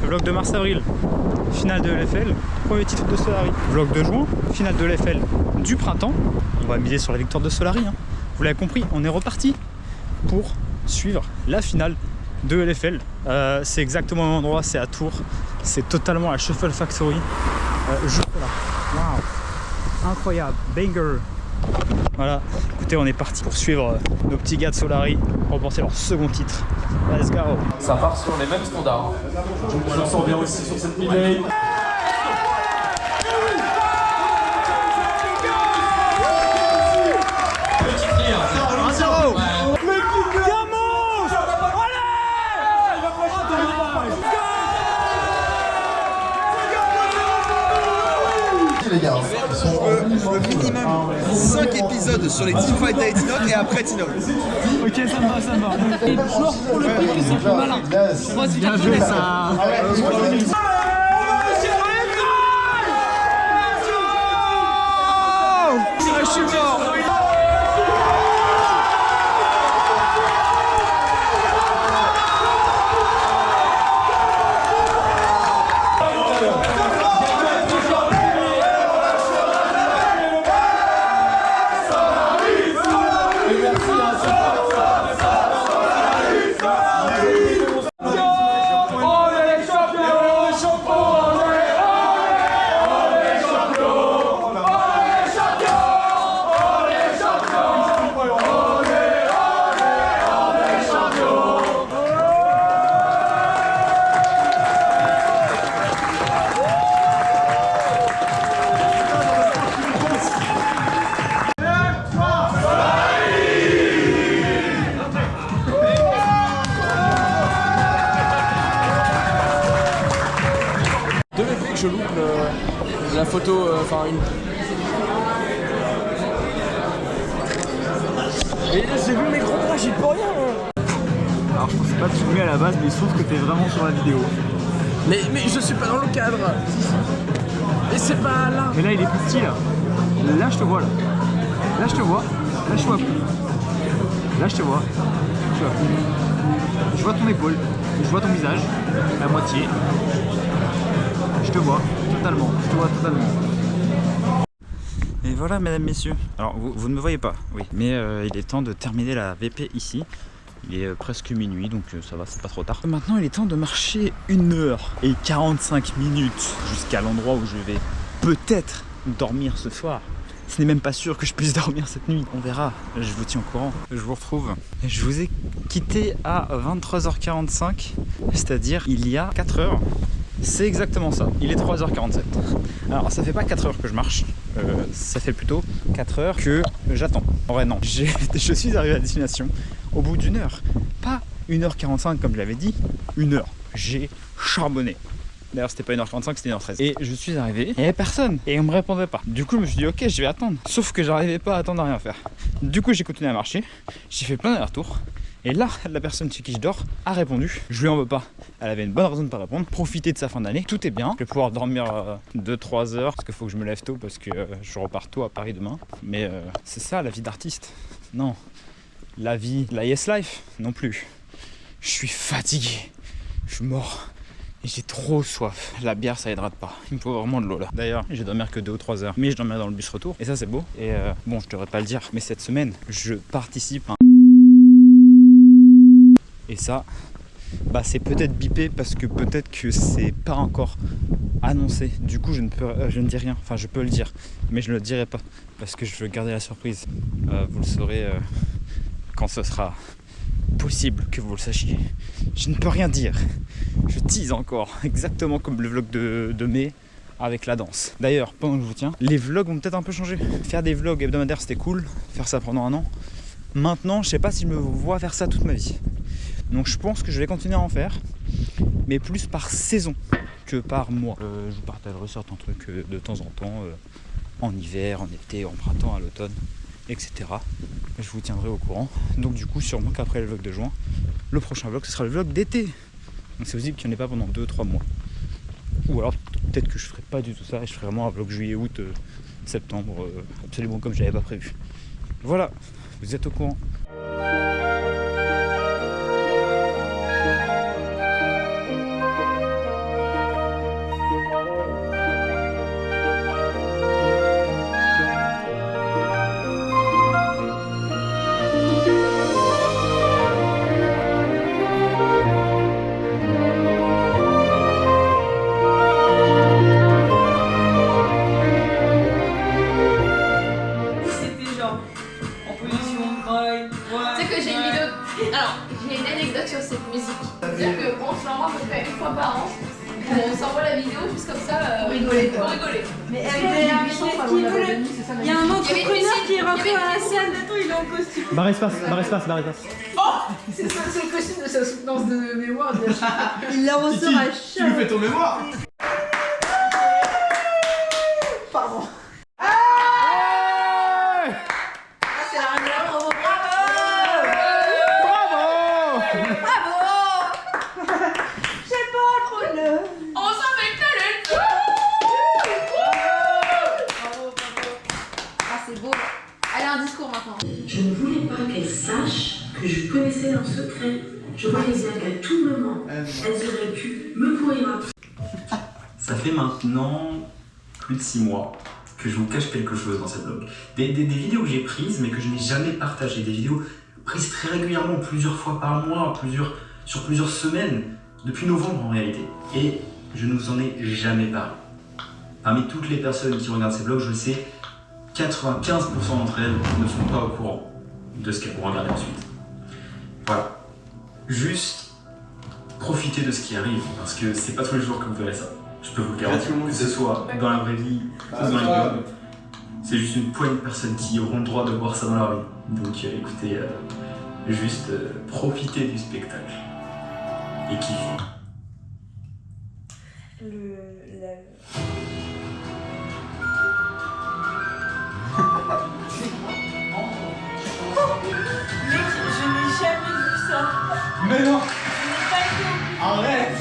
Vlog de mars-avril, finale de l'EFL, premier titre de Solari. Vlog de juin, finale de l'EFL du printemps. On va miser sur la victoire de Solari, hein. Vous l'avez compris, on est reparti pour suivre la finale de l'EFL. C'est exactement au même endroit, c'est à Tours. C'est totalement la Shuffle Factory. Juste là. Waouh, incroyable, banger. Voilà, écoutez, on est parti pour suivre nos petits gars de Solari, remporter leur second titre. Let's go. Ça part sur les mêmes standards. Je me sens bien aussi sur cette midlane. Les gars, je veux minimum 5 épisodes sur les teamfights à Etinoc et après Tinoc. Ok, ça me va, ça me va. Et genre pour le coup, c'est plus malin. Moi, c'est bien joué ça. Je suis mort. Je loupe la photo, enfin une. Et j'ai vu mes gros bras, j'ai plus rien. Alors je pensais pas te filmer à la base, mais il se trouve que t'es vraiment sur la vidéo. Mais je suis pas dans le cadre. Et c'est pas là. Mais là il est plus petit là. Là je te vois là. Là je te vois. Là je vois plus. Là je te vois. Je vois plus. Je vois ton épaule. Je vois ton visage. La moitié. Je te vois totalement. Je te vois totalement. Et voilà mesdames, messieurs. Alors vous ne me voyez pas, oui. Mais il est temps de terminer la VP ici. Il est presque minuit, donc ça va, c'est pas trop tard. Maintenant il est temps de marcher 1h45 jusqu'à l'endroit où je vais peut-être dormir ce soir. Ce n'est même pas sûr que je puisse dormir cette nuit. On verra, je vous tiens au courant. Je vous retrouve. Je vous ai quitté à 23h45, c'est-à-dire il y a 4 heures. C'est exactement ça, il est 3h47. Alors ça fait pas 4 heures que je marche, ça fait plutôt 4 heures que j'attends. En vrai non, je suis arrivé à destination au bout d'une heure. Pas 1h45 comme je l'avais dit, 1 heure. J'ai charbonné. D'ailleurs c'était pas 1h45, c'était 1h13. Et je suis arrivé, il n'y avait personne et on me répondait pas. Du coup je me suis dit ok, je vais attendre. Sauf que j'arrivais pas à attendre à rien faire. Du coup j'ai continué à marcher, j'ai fait plein d'allers-retours. Et là, la personne chez qui je dors a répondu. Je lui en veux pas. Elle avait une bonne raison de pas répondre. Profiter de sa fin d'année. Tout est bien. Je vais pouvoir dormir 2-3 heures. Parce qu'il faut que je me lève tôt parce que je repars tôt à Paris demain. Mais c'est ça la vie d'artiste. Non. La vie, la yes life, non plus. Je suis fatigué. Je suis mort. Et j'ai trop soif. La bière, ça aidera pas. Il me faut vraiment de l'eau là. D'ailleurs, je vais dormir que 2 ou 3 heures. Mais je dormirai dans le bus retour. Et ça, c'est beau. Et bon, je devrais pas le dire. Mais cette semaine, je participe à un... Et ça, bah c'est peut-être bipé parce que peut-être que c'est pas encore annoncé. Du coup, je ne dis rien. Enfin, je peux le dire, mais je ne le dirai pas parce que je veux garder la surprise. Vous le saurez quand ce sera possible que vous le sachiez. Je ne peux rien dire. Je tease encore, exactement comme le vlog de mai avec la danse. D'ailleurs, pendant que je vous tiens, les vlogs vont peut-être un peu changer. Faire des vlogs hebdomadaires, c'était cool. Faire ça pendant 1 an. Maintenant, je sais pas si je me vois faire ça toute ma vie. Donc je pense que je vais continuer à en faire, mais plus par saison que par mois. Je vous partagerai certains trucs de temps en temps, en hiver, en été, en printemps, à l'automne, etc. Je vous tiendrai au courant. Donc du coup, sûrement qu'après le vlog de juin, le prochain vlog, ce sera le vlog d'été. Donc c'est possible qu'il n'y en ait pas pendant 2-3 mois. Ou alors peut-être que je ferai pas du tout ça et je ferai vraiment un vlog juillet, août, septembre, absolument comme je l'avais pas prévu. Voilà, vous êtes au courant. On s'envoie la vidéo juste comme ça, pour rigoler. Pour rigoler. Mais il y a un entrepreneur qui est rentré dans la salle de tout, il est en costume. Barre espace, barre espace, barre espace. C'est le costume de sa soutenance de mémoire. Il la ressort à chaque. Tu lui fais ton mémoire. Pardon. C'est la règle de la bravo. J'ai pas trop le. On s'en met que le Ah, c'est beau. Allez, un discours maintenant. Je ne voulais pas qu'elle sache que je connaissais leur secret. Je voulais bien qu'à tout moment, elles auraient pu me courir après. Ça fait maintenant plus de 6 mois que je vous cache quelque chose dans cette vlog. Des vidéos que j'ai prises mais que je n'ai jamais partagées. Des vidéos prises très régulièrement, plusieurs fois par mois, sur plusieurs semaines, depuis novembre en réalité. Et je ne vous en ai jamais parlé. Parmi toutes les personnes qui regardent ces vlogs, je le sais, 95% d'entre elles ne sont pas au courant de ce qu'elles vont regarder ensuite. Voilà. Juste profitez de ce qui arrive, parce que c'est pas tous les jours que vous verrez ça. Je peux vous le garantir, que ce soit dans la vraie vie ou dans les vlogs. C'est juste une poignée de personnes qui auront le droit de voir ça dans leur vie. Donc écoutez, juste profitez du spectacle. Et kiffez. Mec, je n'ai jamais vu ça. Mais non. Je n'ai pas été au Arrête.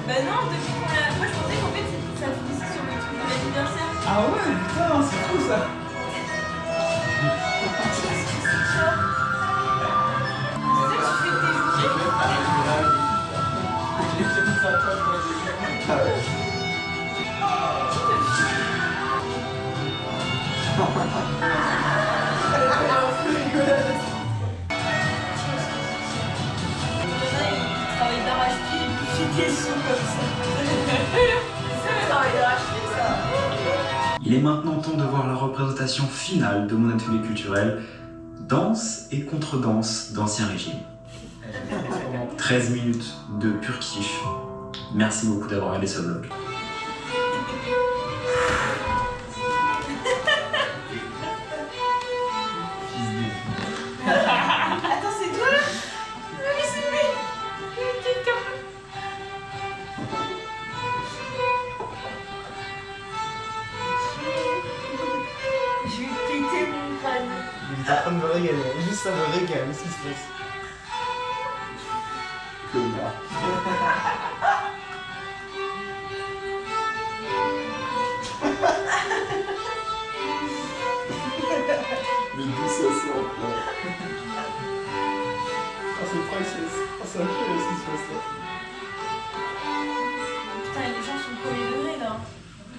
Bah non, depuis qu'on l'a... Moi je pensais qu'en fait ça finissait sur le truc de l'anniversaire. Ah ouais, putain, c'est fou ça. Qu'est-ce que c'est ça? C'est ça que tu fais tes journées? Ah ouais. Qui te filme? Il travaille d'arrache-pied et puis fait des sons comme ça. C'est le travail d'arrache-pied ça. Il est maintenant temps de voir la représentation finale de mon atelier culturel, danse et contre-danse d'Ancien Régime. 13 minutes de pur kiff. Merci beaucoup d'avoir regardé ce vlog. Attends, c'est toi là? Oui, c'est lui. Je vais péter mon crâne. Il est en train de me régaler, juste ça me régale, qu'est-ce qui se passe? Connard. Mais d'où ça sort là? Ah, c'est priceless. Ah, c'est incroyable ce qui se passe là. Putain, les gens sont premier degré là.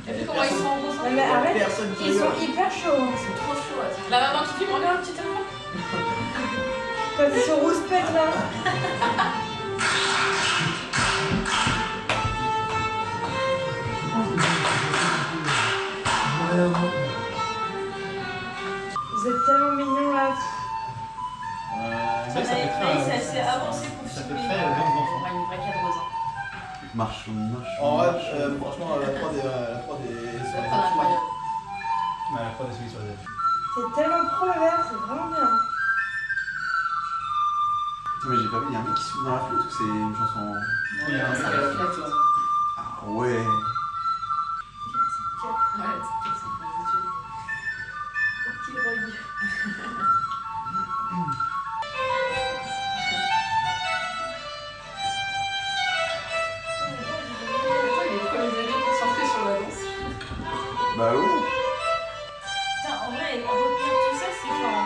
T'as vu comment ils sont en ressenti? Mais arrête, Personne qui ils sont rigole. hyper chauds. Ils sont trop chauds. Attends. La maman qui filme, regarde, petit enfant. Quand ils sont rouspètes là. Vous êtes tellement mignons là. Ça fait Anaïs, très. elle s'est avancée pour Ça fait filmer. très danse d'enfant. On a une vraie cadreuse. Marche. En vrai, franchement, la 3D sur C'est les pas incroyable. Ouais, la prod est celui sur les ailes. C'est tellement pro le verre, c'est vraiment bien. Putain, mais j'ai pas vu, y'a un mec qui souffle dans la flûte ou c'est une chanson? Il y a un Ça truc. va flat, toi. Ah ouais. Ouais, c'est ça. Petit drogue. Les premiers années concentrés sur la danse. Bah ouais. Putain, en vrai, retenir tout ça, c'est fort.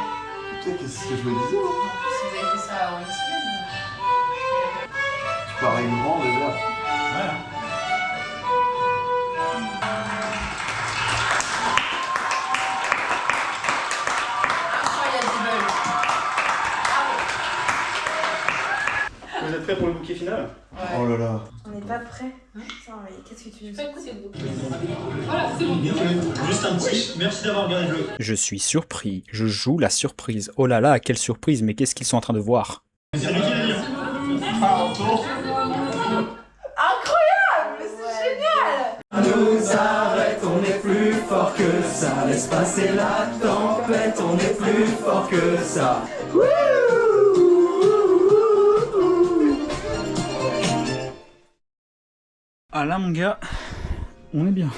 Putain, qu'est-ce que je me disais moi? En plus, vous avez fait ça en une semaine. Tu parais grand déjà. Voilà. Incroyable. Vous êtes prêts pour le bouquet final? Oh là là. On n'est pas prêts. Putain, mais qu'est-ce que tu nous Pas écouter le bouquet. Voilà, c'est bon. Juste un petit merci d'avoir regardé le vlog. Je suis surpris, je joue la surprise. Oh là là, quelle surprise, mais qu'est-ce qu'ils sont en train de voir? C'est lui qui l'a dit. Incroyable! nous arrête, on est plus fort que ça. Laisse passer la tempête, on est plus fort que ça. Ah là mon gars, on est bien.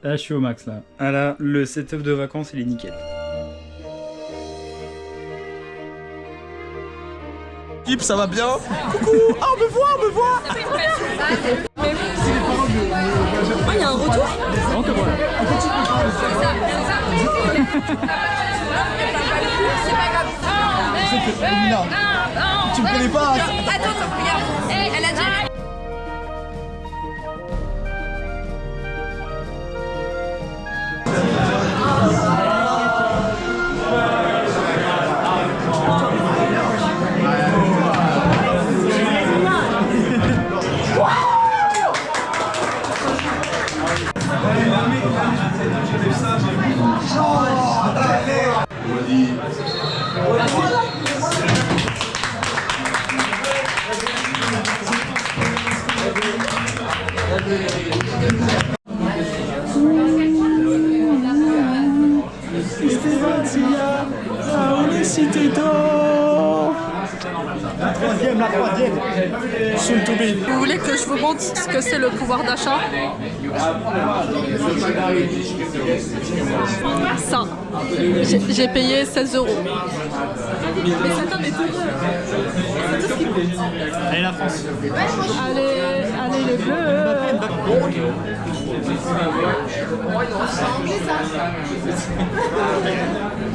Là je suis au max là. Ah là, le setup de vacances il est nickel. Yip, ça va bien? Coucou! Ah, on me voit, on me voit! Oh, il y a un retour? On te voit là. Tu me connais pas? Attends, regarde. Elle a dit... La troisième. Soon to be. Vous voulez que je vous montre ce que c'est le pouvoir d'achat? Ça, j'ai payé 16 €. Mais cet homme est heureux. C'est tout ce qui compte. Allez la France. Allez les bleus.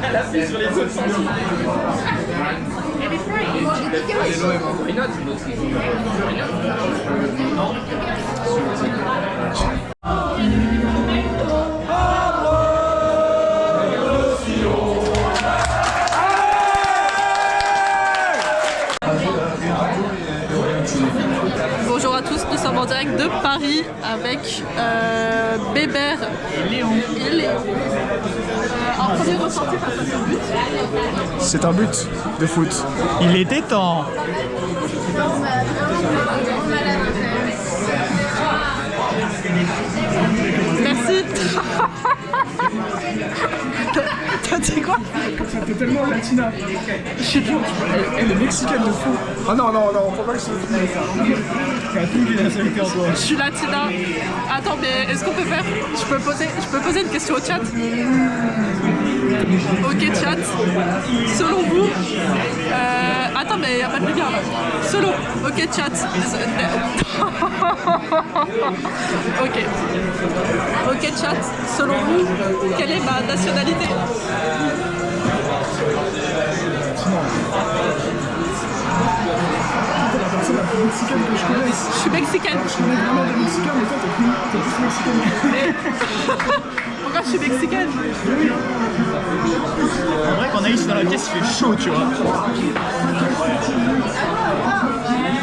Elle appuie sur les autres sentiments. Bonjour à tous, nous sommes en direct de Paris avec Bébert et Léon. En premier ressenti face à ce but. C'est un but de foot. Il était temps. Merci. T'as dit quoi? T'es tellement latina. Elle est mexicaine de fou. Ah non, non, non, faut pas que je se filme ça. T'as toute une nationalité en toi. Je suis latina. Attends, mais est-ce qu'on peut faire... Je peux poser une question au chat? Ok chat, selon vous... Attends, mais y a pas de lumière là. Selon... Ok chat. Ok. Ok chat, selon vous, quelle est ma nationalité? T'es la personne la plus mexicaine que je connaisse. Je suis mexicaine. Je connais vraiment des mexicains, mais toi t'es plus mexicaine. Pourquoi je suis mexicaine? En vrai quand Anaïs est dans la pièce il fait chaud tu vois.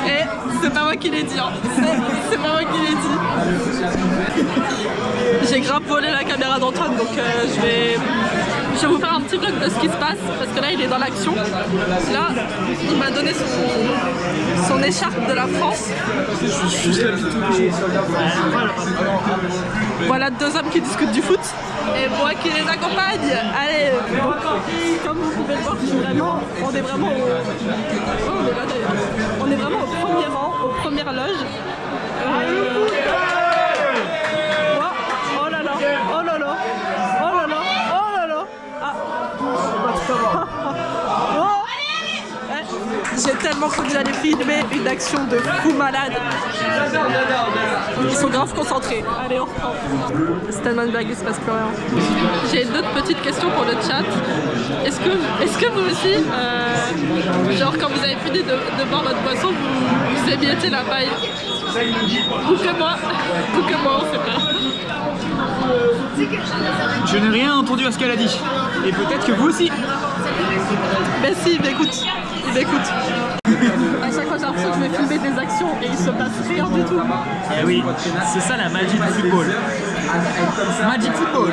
Et c'est pas moi qui l'ai dit, hein. C'est pas moi qui l'ai dit. J'ai grave volé la caméra d'Antoine, donc je vais vous faire un petit vlog de ce qui se passe, parce que là il est dans l'action. Là, il m'a donné son écharpe de la France. Voilà deux hommes qui discutent du foot, et moi qui les accompagne. Allez, comme vous pouvez le voir, on est vraiment au... Oh, on est là d'ailleurs. On est vraiment au premier rang, aux premières loges. Oh là là, oh là là, oh là là, oh là là. Ah. Oh. J'ai tellement cru que j'allais filmer une action de fou malade. Ils sont grave concentrés. Allez, on reprend. C'est tellement une blague, il se passe plus rien. J'ai d'autres petites questions pour le chat. Est-ce que vous aussi, genre quand vous avez fini de boire votre boisson, vous émiettez la paille? Ou que moi, on sait pas. Je n'ai rien entendu à ce qu'elle a dit. Et peut-être que vous aussi. Mais si, il m'écoute. Il m'écoute. À chaque fois j'ai l'impression que je vais filmer des actions et il se passe rien du tout. Eh oui, c'est ça la magie du football. Magic football.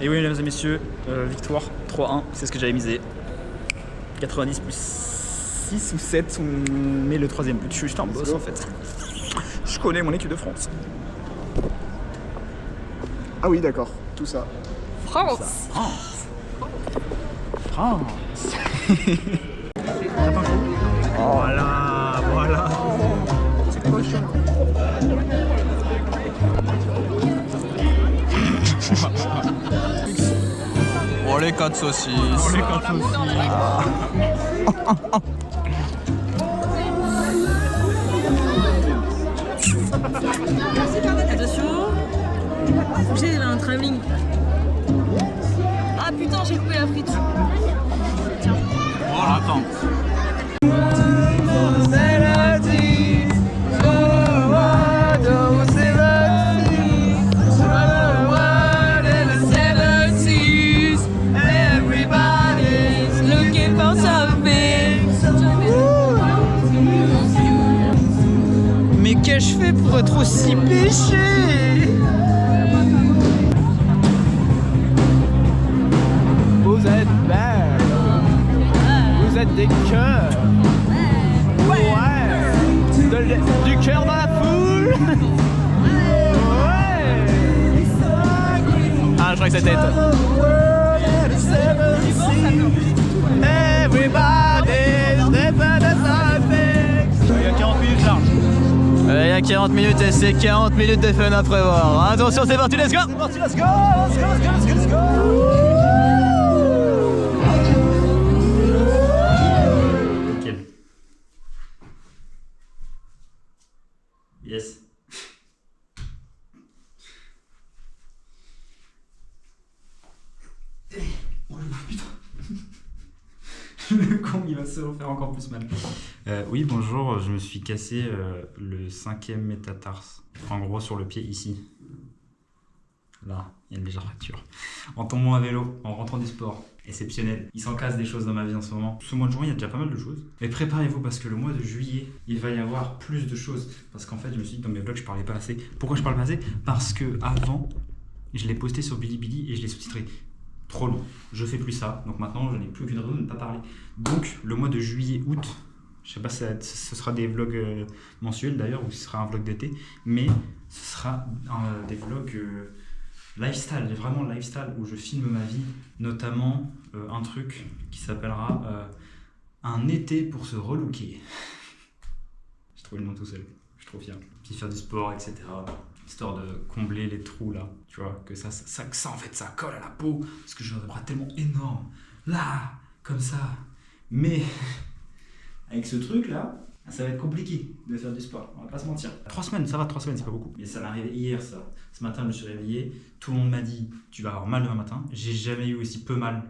Et oui, mesdames et messieurs, victoire 3-1, c'est ce que j'avais misé. 90 plus 6 ou 7, on met le troisième but. Je suis juste un boss en fait. Je connais mon équipe de France. Ah oui, d'accord, tout ça. France. France. France. Voilà, voilà. C'est cochon. Oh les 4 saucisses. Oh, les 4 saucisses. Attention. J'ai un travelling. Ah putain, j'ai coupé la frite. Tiens. Oh, attends. Mais qu'ai-je fait pour être aussi péché? Vous êtes belles. Vous êtes des cœurs. Ouais. Du cœur dans la foule. Ouais. Ah, je crois que c'était Il y a 40 minutes là. Il y a 40 minutes et c'est 40 minutes de fun à prévoir. Attention, c'est parti, let's go! C'est parti, let's go, let's go, let's go, let's go, let's go. Nickel. Yes. Oh putain. Le con, il va se refaire encore plus mal. Oui, bonjour, je me suis cassé le 5e métatarse. En gros, sur le pied ici. Là, il y a une légère fracture. En tombant à vélo, en rentrant du sport. Exceptionnel. Il s'en casse des choses dans ma vie en ce moment. Ce mois de juin, il y a déjà pas mal de choses. Mais préparez-vous parce que le mois de juillet, il va y avoir plus de choses. Parce qu'en fait, je me suis dit que dans mes vlogs, je parlais pas assez. Pourquoi je parle pas assez? Parce que avant, je l'ai posté sur Bilibili et je l'ai sous-titré. Trop long. Je fais plus ça. Donc maintenant, je n'ai plus aucune raison de ne pas parler. Donc, le mois de juillet, août, je sais pas si ce sera des vlogs mensuels d'ailleurs ou ce sera un vlog d'été, mais ce sera des vlogs lifestyle, vraiment lifestyle où je filme ma vie, notamment un truc qui s'appellera un été pour se relooker. J'ai trouvé le nom tout seul, je suis trop fier. Puis faire du sport, etc. Histoire de combler les trous là, tu vois, que ça en fait ça colle à la peau, parce que j'ai des bras tellement énormes, là, comme ça. Mais avec ce truc là, ça va être compliqué de faire du sport, on va pas se mentir. 3 semaines, ça va, 3 semaines c'est pas beaucoup. Mais ça m'est arrivé hier ça. Ce matin je me suis réveillé, tout le monde m'a dit tu vas avoir mal demain matin. J'ai jamais eu aussi peu mal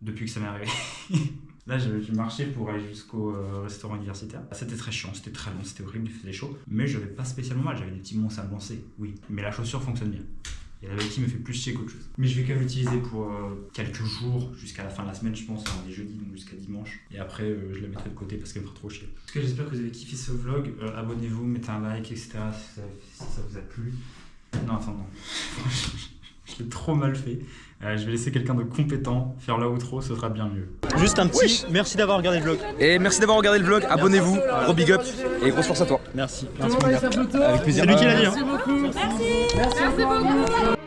depuis que ça m'est arrivé. Là, je marchais pour aller jusqu'au restaurant universitaire. C'était très chiant, c'était très long, c'était horrible, il faisait chaud. Mais je n'avais pas spécialement mal, j'avais des petits monts à me lancer, oui. Mais la chaussure fonctionne bien. Et la béquille me fait plus chier qu'autre chose. Mais je vais quand même l'utiliser pour quelques jours, jusqu'à la fin de la semaine, je pense, on est jeudi, donc jusqu'à dimanche. Et après, je la mettrai de côté parce qu'elle me fera trop chier. En tout cas, j'espère que vous avez kiffé ce vlog. Abonnez-vous, mettez un like, etc. si ça vous a plu. Non, attends, non. Je l'ai trop mal fait. Je vais laisser quelqu'un de compétent faire l'outro, ce sera bien mieux. Juste un petit merci d'avoir regardé le vlog. Et merci d'avoir regardé le vlog, abonnez-vous, gros big up et grosse force à toi. Merci. Avec plaisir. C'est lui qui l'a dit. Hein. Merci beaucoup. Merci beaucoup.